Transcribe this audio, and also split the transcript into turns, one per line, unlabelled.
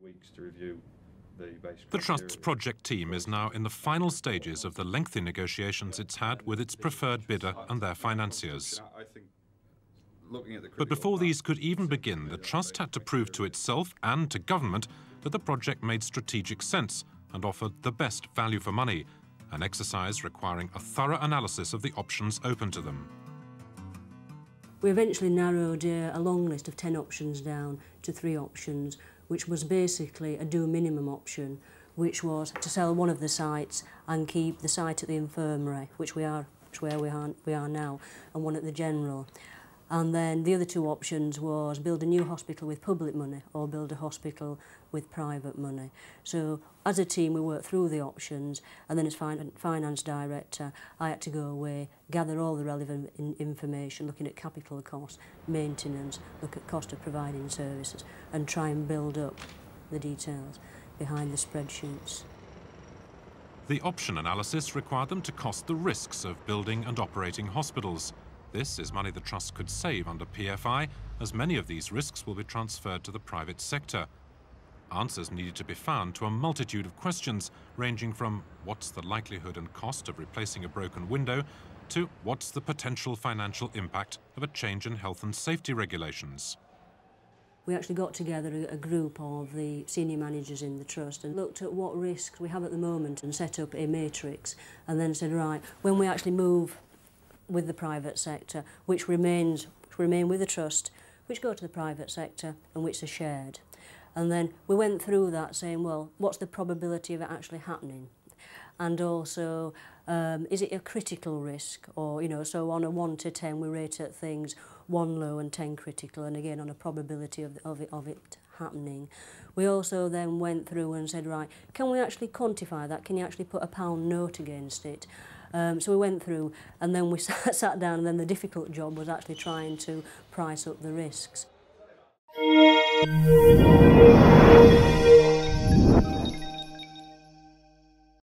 weeks to review the base
The Trust's project team is now in the final stages of the lengthy negotiations it's had with its preferred bidder and their financiers. But before these could even begin, the Trust had to prove to itself and to government that the project made strategic sense and offered the best value for money, an exercise requiring a thorough analysis of the options open to them.
We eventually narrowed a long list of 10 options down to 3 options, which was basically a do minimum option, which was to sell one of the sites and keep the site at the infirmary, which we are now, and one at the general. And then the other 2 options was build a new hospital with public money or build a hospital with private money. So as a team we worked through the options, and then as finance director I had to go away, gather all the relevant information, looking at capital costs, maintenance, look at cost of providing services and try and build up the details behind the spreadsheets.
The option analysis required them to cost the risks of building and operating hospitals. This is money the Trust could save under PFI, as many of these risks will be transferred to the private sector. Answers needed to be found to a multitude of questions, ranging from what's the likelihood and cost of replacing a broken window to what's the potential financial impact of a change in health and safety regulations.
We actually got together a group of the senior managers in the Trust and looked at what risks we have at the moment and set up a matrix, and then said, right, when we actually move with the private sector, which remain with the Trust, which go to the private sector and which are shared. And then we went through that saying, well, what's the probability of it actually happening? And also, is it a critical risk? Or, you know, so on a 1 to 10 we rate at things 1 low and 10 critical, and again on a probability of it happening. We also then went through and said, right, can we actually quantify that? Can you actually put a pound note against it? So we went through and then we sat down, and then the difficult job was actually trying to price up the risks.